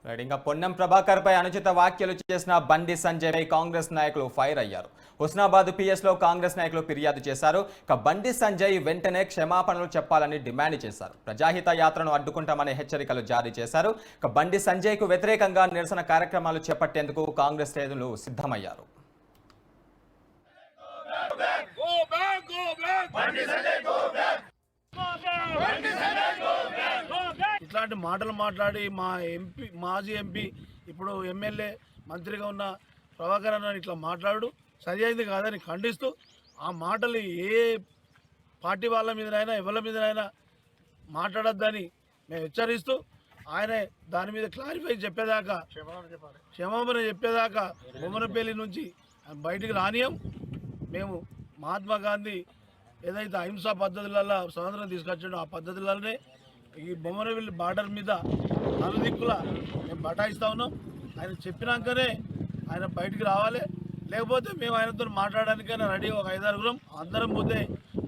Right. ఇంకా పొన్నం ప్రభాకర్ పై అనుచిత వ్యాఖ్యలు చేసిన బండి సంజయ్ పై కాంగ్రెస్ నాయకులు ఫైర్ అయ్యారు. హుస్నాబాద్ పిఎస్ లో కాంగ్రెస్ నాయకులు ఫిర్యాదు చేశారు. ఇక బండి సంజయ్ వెంటనే క్షమాపణలు చెప్పాలని డిమాండ్ చేశారు. ప్రజాహిత యాత్రను అడ్డుకుంటామని హెచ్చరికలు జారీ చేశారు. ఇక బండి సంజయ్ కు వ్యతిరేకంగా నిరసన కార్యక్రమాలు చేపట్టేందుకు కాంగ్రెస్ శ్రేణులు సిద్ధమయ్యారు. ఇట్లాంటి మాటలు మాట్లాడి మా మాజీ ఎంపీ ఇప్పుడు ఎమ్మెల్యే మంత్రిగా ఉన్న ప్రభాకర్ అన్న ఇట్లా మాట్లాడు సరి అయింది కాదని ఖండిస్తూ ఆ మాటలు ఏ పార్టీ వాళ్ళ మీదనైనా ఎవరి మీదనైనా మాట్లాడొద్దని మేము హెచ్చరిస్తూ ఆయన దాని మీద క్లారిఫై చెప్పేదాకా క్షమాపణ చెప్పేదాకా బొమ్మనపల్లి నుంచి బయటికి రానియం. మేము మహాత్మా గాంధీ ఏదైతే అహింసా పద్ధతులలో స్వతంత్రం తీసుకొచ్చాడో ఆ పద్ధతులనే ఈ బొమ్మనపల్లి బార్డర్ మీద నలుదిక్కుల మేము బటాయిస్తూ ఉన్నాం. ఆయన చెప్పినాకనే ఆయన బయటికి రావాలి, లేకపోతే మేము ఆయనతో మాట్లాడడానికైనా రెడీ. ఒక 5-6 అందరం పోతే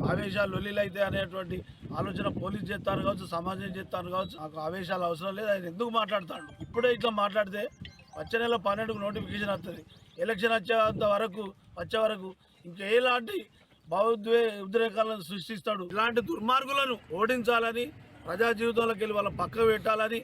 ఆవేశాలు లొల్లీలు అయితే అనేటువంటి ఆలోచన పోలీసు చేస్తాను కావచ్చు, సమాజం చేస్తాను కావచ్చు. నాకు ఆవేశాలు అవసరం లేదు. ఆయన ఎందుకు మాట్లాడతాడు? ఇప్పుడే ఇట్లా మాట్లాడితే వచ్చే నెల 12కు నోటిఫికేషన్ వస్తుంది. ఎలక్షన్ వచ్చే వరకు ఇంకెలాంటి ఉద్రేకాలను సృష్టిస్తాడు. ఇలాంటి దుర్మార్గులను ఓడించాలని, ప్రజా జీవితంలోకి వెళ్ళి వాళ్ళ పక్కకు పెట్టాలని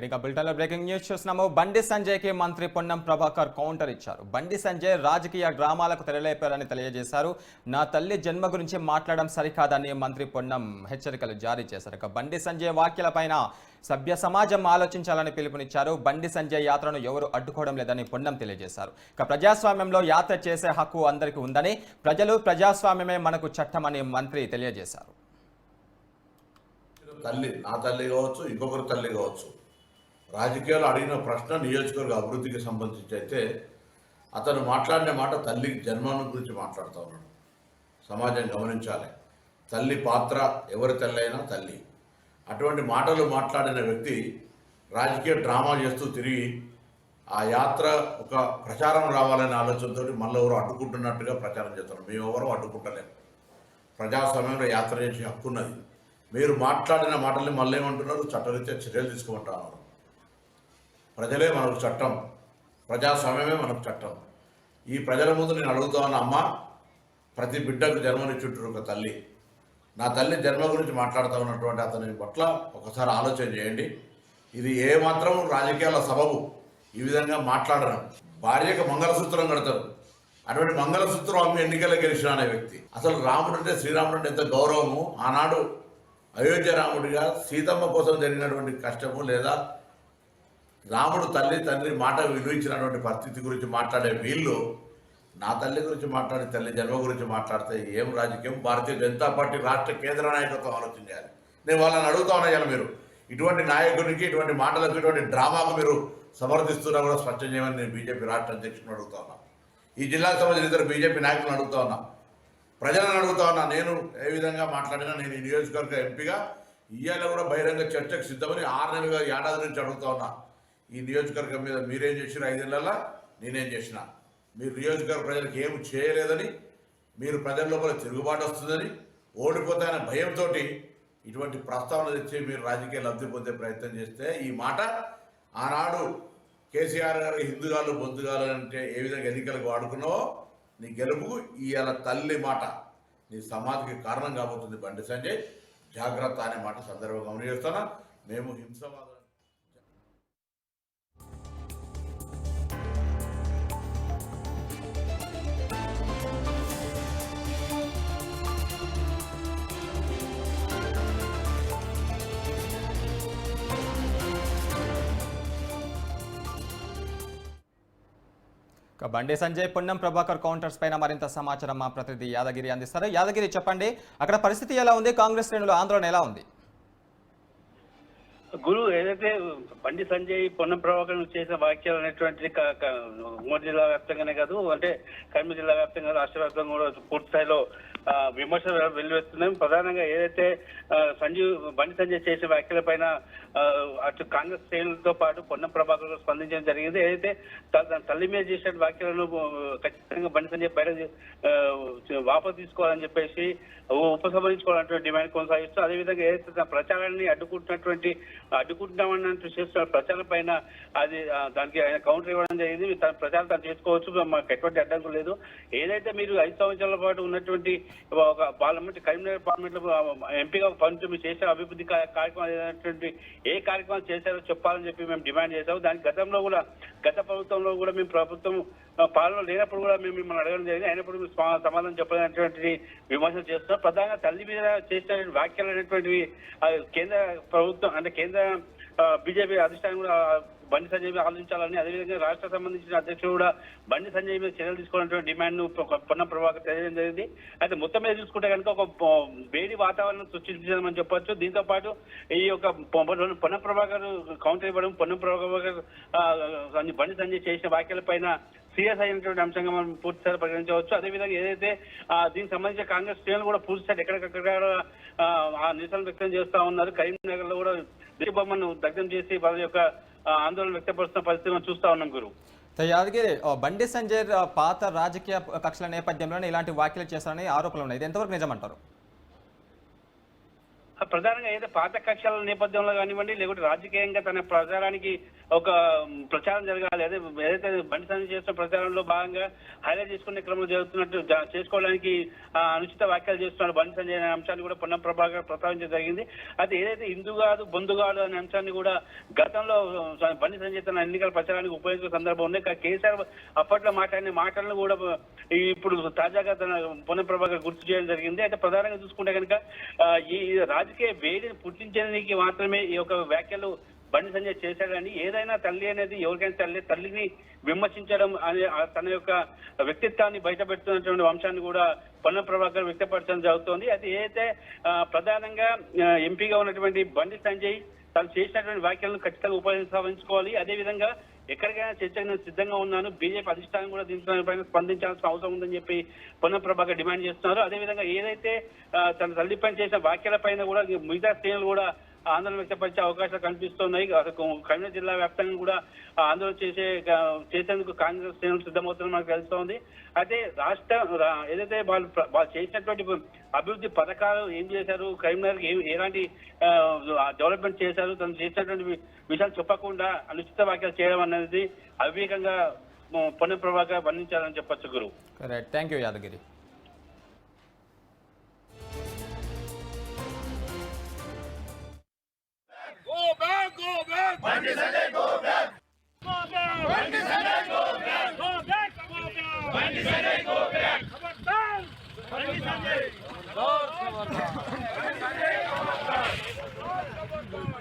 ఇక బులెటిన్లో బ్రేకింగ్ న్యూస్ చూస్తున్నాము. బండి సంజయ్కి మంత్రి పొన్నం ప్రభాకర్ కౌంటర్ ఇచ్చారు. బండి సంజయ్ రాజకీయ డ్రామాలకు తెరలేపారని తెలియజేశారు. నా తల్లి జన్మ గురించి మాట్లాడడం సరికాదని మంత్రి పొన్నం హెచ్చరికలు జారీ చేశారు. ఇక బండి సంజయ్ వ్యాఖ్యలపైన సభ్య సమాజం ఆలోచించాలని పిలుపునిచ్చారు. బండి సంజయ్ యాత్రను ఎవరు అడ్డుకోవడం లేదని పొన్నం తెలియజేశారు. ఇక ప్రజాస్వామ్యంలో యాత్ర చేసే హక్కు అందరికీ ఉందని, ప్రజాస్వామ్యమే మనకు చట్టమని మంత్రి తెలియజేశారు. తల్లి, నా తల్లి కావచ్చు, ఇంకొకరి తల్లి కావచ్చు, రాజకీయాలు అడిగిన ప్రశ్న నియోజకవర్గ అభివృద్ధికి సంబంధించి అయితే అతను మాట్లాడిన మాట తల్లి జన్మను గురించి మాట్లాడుతూ ఉన్నాడు. సమాజం గమనించాలి. తల్లి పాత్ర, ఎవరి తల్లి అయినా తల్లి. అటువంటి మాటలు మాట్లాడిన వ్యక్తి రాజకీయ డ్రామా చేస్తూ తిరిగి ఆ యాత్ర ఒక ప్రచారం రావాలనే ఆలోచనతో మళ్ళీ ఎవరు అడ్డుకుంటున్నట్టుగా ప్రచారం చేస్తున్నారు. మేమెవరూ అడ్డుకుంటలేము. ప్రజాస్వామ్యంలో యాత్ర చేసే హక్కు ఉన్నది. మీరు మాట్లాడిన మాటల్ని మళ్ళీ ఏమంటున్నారు? చట్టరీత్యా చర్యలు తీసుకుంటున్నారు. ప్రజలే మనకు చట్టం, ప్రజాస్వామ్యమే మనకు చట్టం. ఈ ప్రజల ముందు నేను అడుగుతా ఉన్నా, అమ్మ, ప్రతి బిడ్డకు జన్మనిచ్చుంటారు ఒక తల్లి. నా తల్లి జన్మ గురించి మాట్లాడుతూ ఉన్నటువంటి అతని పట్ల ఒకసారి ఆలోచన చేయండి. ఇది ఏమాత్రం రాజకీయాల సబబు ఈ విధంగా మాట్లాడడం. భార్యకు మంగళసూత్రం కడతారు. అటువంటి మంగళసూత్రం అమ్మి ఎన్నికల్లో గెలిచిన అనే వ్యక్తి. అసలు రాముడు అంటే, శ్రీరాముడు అంటే ఎంత గౌరవము. ఆనాడు అయోధ్య రాముడిగా సీతమ్మ కోసం జరిగినటువంటి కష్టము, లేదా రాముడు తల్లి తండ్రి మాట విలువించినటువంటి పరిస్థితి గురించి మాట్లాడే వీళ్ళు నా తల్లి గురించి మాట్లాడి, తల్లి జన్మ గురించి మాట్లాడితే ఏం రాజకీయం? భారతీయ జనతా పార్టీ రాష్ట్ర కేంద్ర నాయకత్వం ఆలోచన చేయాలి. నేను వాళ్ళని అడుగుతా ఉన్నా, మీరు ఇటువంటి నాయకునికి, ఇటువంటి మాటలకు, ఇటువంటి డ్రామాకు మీరు సమర్థిస్తున్నా కూడా స్పష్టం చేయమని నేను బీజేపీ రాష్ట్ర అధ్యక్షుని అడుగుతా ఉన్నా. ఈ జిల్లాకు సంబంధించిన ఇద్దరు బీజేపీ నాయకులను అడుగుతా ఉన్నా, ప్రజలను అడుగుతా ఉన్నా. నేను ఏ విధంగా మాట్లాడినా నేను ఈ నియోజకవర్గ ఎంపీగా ఇవాళ కూడా బహిరంగ చర్చకు సిద్ధమని 6 నెలలుగా, ఏడాది నుంచి అడుగుతా ఉన్నా. ఈ నియోజకవర్గం మీద మీరేం చేసినా 5 నెలల నేనేం చేసినా, మీరు నియోజకవర్గ ప్రజలకు ఏమి చేయలేదని, మీరు ప్రజల లోపల తిరుగుబాటు వస్తుందని, ఓడిపోతాయనే భయంతో ఇటువంటి ప్రస్తావన తెచ్చి మీరు రాజకీయ లబ్ధి పొందే ప్రయత్నం చేస్తే, ఈ మాట ఆనాడు కేసీఆర్ గారు హిందుగాలు బొందుగాలు అంటే ఏ విధంగా ఎన్నికలకు వాడుకున్నావో, నీ గెలుపుకు ఇవాళ తల్లి మాట నీ సమాధికి కారణం కాబోతుంది. బండి సంజయ్ జాగ్రత్త అనే మాట సందర్భంగా గమనిస్తున్నా. మేము హింసవాద బండి సంజయ్, పొన్నం ప్రభాకర్ కౌంటర్స్ పైన మరింత సమాచారం మా ప్రతినిధి యాదగిరి అందిస్తారు. యాదగిరి, చెప్పండి, అక్కడ పరిస్థితి ఎలా ఉంది? కాంగ్రెస్ శ్రేణుల ఆందోళన ఎలా ఉంది? గురు ఏదైతే బండి సంజయ్ పొన్నం ప్రభాకర్ చేసిన వ్యాఖ్యలు అనేటువంటి ఉమ్మడి జిల్లా వ్యాప్తంగానే కాదు, అంటే కరీంనగర్ జిల్లా వ్యాప్తంగా రాష్ట్ర వ్యాప్తంగా కూడా పూర్తి స్థాయిలో విమర్శలు వెల్లువెత్తున్నాయి. ప్రధానంగా ఏదైతే బండి సంజయ్ చేసిన వ్యాఖ్యల పైన అటు కాంగ్రెస్ శ్రేణులతో పాటు పొన్నం ప్రభాకర్ స్పందించడం జరిగింది. ఏదైతే తల్లి మీద చేసిన వ్యాఖ్యలను ఖచ్చితంగా బండి సంజయ్ బయట వాపసు తీసుకోవాలని చెప్పేసి ఉపసంహరించుకోవాలన్నటువంటి డిమాండ్ కొనసాగిస్తూ, అదేవిధంగా ఏదైతే తన ప్రచారాన్ని అడ్డుకుంటున్నామన్నట్టు చేస్తున్న ప్రచారం పైన అది దానికి ఆయన కౌంటర్ ఇవ్వడం జరిగింది. తన ప్రచారం తను చేసుకోవచ్చు, మాకు ఎటువంటి అడ్డంకులు లేదు. ఏదైతే మీరు 5 సంవత్సరాల పాటు ఉన్నటువంటి ఒక పార్లమెంట్ కరీంనగర్ పార్లమెంట్ లో ఎంపీగా పనిచేసి మీరు చేసే అభివృద్ధి కార్యక్రమాలు ఏదైనటువంటి ఏ కార్యక్రమాలు చేశారో చెప్పాలని చెప్పి మేము డిమాండ్ చేశాము. దానికి గత ప్రభుత్వంలో కూడా మేము ప్రభుత్వం పాలన లేనప్పుడు కూడా మేము మిమ్మల్ని అడగడం జరిగింది. అయినప్పుడు మీరు సమాధానం చెప్పలేనటువంటి విమర్శలు చేస్తున్నాం. ప్రధానంగా తల్లి మీద చేసిన వ్యాఖ్యలు అనేటువంటివి కేంద్ర ప్రభుత్వం అంటే కేంద్ర బీజేపీ అధిష్టానం కూడా బండి సంజయ్ మీద ఆలోచించాలని, అదేవిధంగా రాష్ట్ర సంబంధించిన అధ్యక్షుడు కూడా బండి సంజయ్ మీద చర్యలు తీసుకోవాలన్నటువంటి డిమాండ్ ను పొన్నం ప్రభాకర్ తెలియజేయడం జరిగింది. అయితే మొత్తం మీద చూసుకుంటే కనుక ఒక వేడి వాతావరణం సృష్టించామని చెప్పొచ్చు. దీంతో పాటు ఈ యొక్క పొన్నం ప్రభాకర్ కౌంటర్ ఇవ్వడం, పొన్నం ప్రభాకర్ బండి సంజయ్ చేసిన వ్యాఖ్యల పైన సీరియస్ అయినటువంటి అంశంగా మనం పూర్తిస్థాయి పరిగణించవచ్చు. అదేవిధంగా ఏదైతే దీనికి సంబంధించిన కాంగ్రెస్ శ్రేణులు కూడా పూర్తిస్థాయి ఎక్కడికక్కడ ఆ నిరసన వ్యక్తం చేస్తా ఉన్నారు. కరీంనగర్ లో కూడా దిశబొమ్మను దగ్ధం చేసి వాళ్ళ యొక్క ఆందోళన వ్యక్తపరుస్తున్న పరిస్థితి మనం చూస్తా ఉన్నాం గురు. యాదగిరి, బండి సంజయ్ పాత రాజకీయ కక్షల నేపథ్యంలోనే ఇలాంటి వ్యాఖ్యలు చేస్తారని ఆరోపణలు ఉన్నాయి. ఇది ఎంతవరకు నిజమంటారు? ప్రధానంగా ఏదైతే పాత కక్షల నేపథ్యంలో కానివ్వండి, లేకుంటే రాజకీయంగా తన ప్రచారానికి ఒక ప్రచారం జరగాలి, అదే ఏదైతే బండి సంజయ్ చేస్తున్న ప్రచారంలో భాగంగా హైలైట్ చేసుకునే క్రమంలో జరుగుతున్నట్టు చేసుకోవడానికి అనుచిత వ్యాఖ్యలు చేస్తున్నారు బండి సంజయ్ అనే అంశాన్ని కూడా పొన్నం ప్రభాకర్ ప్రస్తావించడం జరిగింది. అయితే ఏదైతే హిందూ కాదు బొందు కాదు అనే అంశాన్ని కూడా గతంలో బండి సంజయ్ తన ఎన్నికల ప్రచారానికి ఉపయోగించిన సందర్భం ఉంది. కేసీఆర్ అప్పట్లో మాట్లాడిన మాటలను కూడా ఇప్పుడు తాజాగా తన పొన్నం ప్రభాకర్ గుర్తు చేయడం జరిగింది. అయితే ప్రధానంగా చూసుకుంటే కనుక ఈ రాజకీయ వేడిని పుట్టించడానికి మాత్రమే ఈ యొక్క వ్యాఖ్యలు బండి సంజయ్ చేశాడని, ఏదైనా తల్లి అనేది ఎవరికైనా తల్లిని విమర్శించడం అనే తన యొక్క వ్యక్తిత్వాన్ని బయటపెడుతున్నటువంటి అంశాన్ని కూడా పొన్నం ప్రభాకర్ వ్యక్తపరచడం జరుగుతోంది. అది ఏదైతే ప్రధానంగా ఎంపీగా ఉన్నటువంటి బండి సంజయ్ తను చేసినటువంటి వ్యాఖ్యలను ఖచ్చితంగా ఉపయోగించుకోవాలి. అదేవిధంగా ఎక్కడికైనా చర్చకు సిద్ధంగా ఉన్నాను, బీజేపీ అధిష్టానం కూడా దీనిపైన స్పందించాల్సిన అవసరం ఉందని చెప్పి పొన్నం ప్రభాకర్ డిమాండ్ చేస్తున్నారు. అదేవిధంగా ఏదైతే తన తల్లిపైన చేసిన వ్యాఖ్యల పైన కూడా మిగతా శ్రేణులు కూడా ఆందోళన వ్యక్తపరిచే అవకాశాలు కనిపిస్తున్నాయి. కరీంనగర్ జిల్లా వ్యాప్తంగా కూడా ఆందోళన చేసేందుకు కాంగ్రెస్ శ్రేణులు సిద్ధమవుతుందని మనకు తెలుస్తోంది. అయితే ఏదైతే వాళ్ళు చేసినటువంటి అభివృద్ధి పథకాలు ఏం చేశారు, కరీంనగర్కి ఎలాంటి డెవలప్మెంట్ చేశారు, తను చేసినటువంటి విషయాలు చెప్పకుండా అనుచిత వ్యాఖ్యలు చేయడం అనేది అవివేకంగా పొన్నం ప్రభాకర్ వర్ణించాలని చెప్పొచ్చు గురు. Thank you Yadagiri. Go back, go back. Bandi Sanjay, go back. Go back. Bandi Sanjay, go back. Go back, go back. Bandi Sanjay, go back. Khabartar. Bandi Sanjay.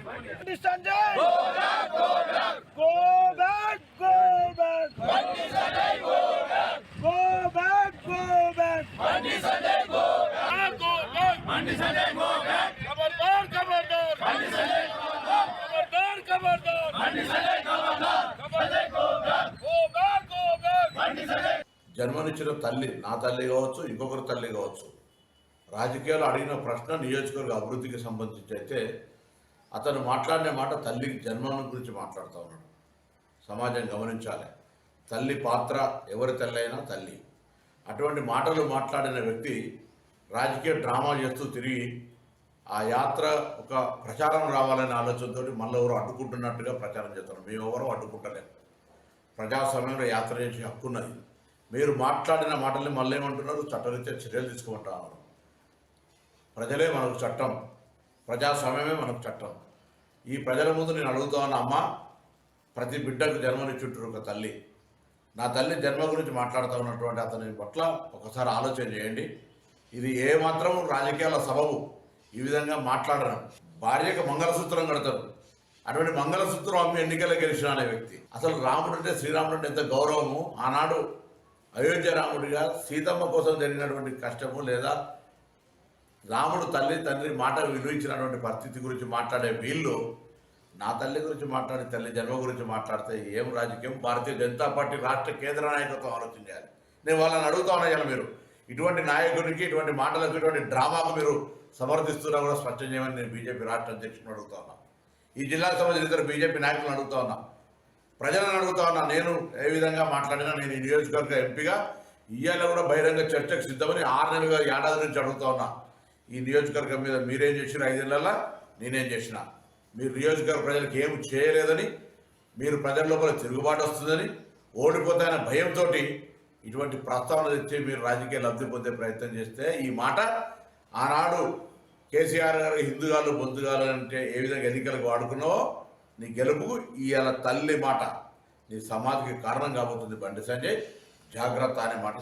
Bandi Sanjay. Go back, go back. Go back, go back. Bandi Sanjay, go back. Go back, go back. Bandi Sanjay, go back. Go back. Bandi Sanjay, go back. Khabartar, khabartar. Bandi Sanjay. జన్మనిచ్చిన తల్లి, నా తల్లి కావచ్చు, ఇంకొకరి తల్లి కావచ్చు, రాజకీయాలు అడిగిన ప్రశ్న నియోజకవర్గ అభివృద్ధికి సంబంధించి అయితే అతను మాట్లాడిన మాట తల్లి జన్మం గురించి మాట్లాడుతూ ఉన్నాడు. సమాజం గమనించాలి, తల్లి పాత్ర ఎవరి తల్లి అయినా తల్లి. అటువంటి మాటలు మాట్లాడిన వ్యక్తి రాజకీయ డ్రామా చేస్తూ తిరిగి ఆ యాత్ర ఒక ప్రచారం రావాలనే ఆలోచనతో మళ్ళీ ఎవరు అడ్డుకుంటున్నట్టుగా ప్రచారం చేస్తున్నారు. మేమెవరూ అడ్డుకుంటలేము, ప్రజాస్వామ్యంలో యాత్ర చేసే హక్కు ఉన్నది. మీరు మాట్లాడిన మాటల్ని మళ్ళీ ఏమంటున్నారు, చట్టరీత్యా చర్యలు తీసుకుంటా ఉన్నారు. ప్రజలే మనకు చట్టం, ప్రజాస్వామ్యమే మనకు చట్టం. ఈ ప్రజల ముందు నేను అడుగుతా ఉన్నా, అమ్మ, ప్రతి బిడ్డకు జన్మనిచ్చుంటారు ఒక తల్లి. నా తల్లి జన్మ గురించి మాట్లాడుతూ ఉన్నటువంటి అతని పట్ల ఒకసారి ఆలోచన చేయండి. ఇది ఏమాత్రం రాజకీయాల సబబు ఈ విధంగా మాట్లాడడం. భార్యకు మంగళసూత్రం కడతారు, అటువంటి మంగళసూత్రం అమ్మి ఎన్నికల్లో గెలిచిన అనే వ్యక్తి. అసలు రాముడు అంటే, శ్రీరాముడు అంటే ఎంత గౌరవము. ఆనాడు అయోధ్య రాముడిగా సీతమ్మ కోసం జరిగినటువంటి కష్టము, లేదా రాముడు తల్లి తండ్రి మాట విలువించినటువంటి పరిస్థితి గురించి మాట్లాడే వీళ్ళు నా తల్లి గురించి మాట్లాడి తల్లి జన్మ గురించి మాట్లాడితే ఏం రాజకీయం? భారతీయ జనతా పార్టీ రాష్ట్ర కేంద్ర నాయకత్వం ఆలోచించాలి. నేను వాళ్ళని అడుగుతా ఉన్నా, మీరు ఇటువంటి నాయకుడికి ఇటువంటి మాటలకు ఇటువంటి డ్రామాకు మీరు సమర్థిస్తున్నా కూడా స్పష్టం చేయమని నేను బీజేపీ రాష్ట్ర అధ్యక్షుని అడుగుతా ఉన్నా. ఈ జిల్లాకు సంబంధించిన ఇద్దరు బీజేపీ నాయకులను అడుగుతా ఉన్నా, ప్రజలను అడుగుతా ఉన్నా. నేను ఏ విధంగా మాట్లాడినా నేను ఈ నియోజకవర్గ ఎంపీగా ఇవాళ కూడా బహిరంగ చర్చకు సిద్ధమని 6 నెలలుగా ఏడాది నుంచి అడుగుతా ఉన్నా. ఈ నియోజకవర్గం మీద మీరేం చేసినా 5 నెలల్లో నేనేం చేసినా, మీరు నియోజకవర్గ ప్రజలకు ఏమి చేయలేదని, మీరు ప్రజల లోపల తిరుగుబాటు వస్తుందని, ఓడిపోతాయన్న భయంతో ఇటువంటి ప్రస్తావన తెచ్చి మీరు రాజకీయ లబ్ధి పొందే ప్రయత్నం చేస్తే, ఈ మాట ఆనాడు కేసీఆర్ గారు హిందుగాలు బొందుగాలు అంటే ఏ విధంగా ఎన్నికలకు వాడుకున్నావో, నీ గెలుపుకు ఇవాళ తల్లి మాట నీ సమాధికి కారణం కాబోతుంది బండి సంజయ్. జాగ్రత్త అనే మాట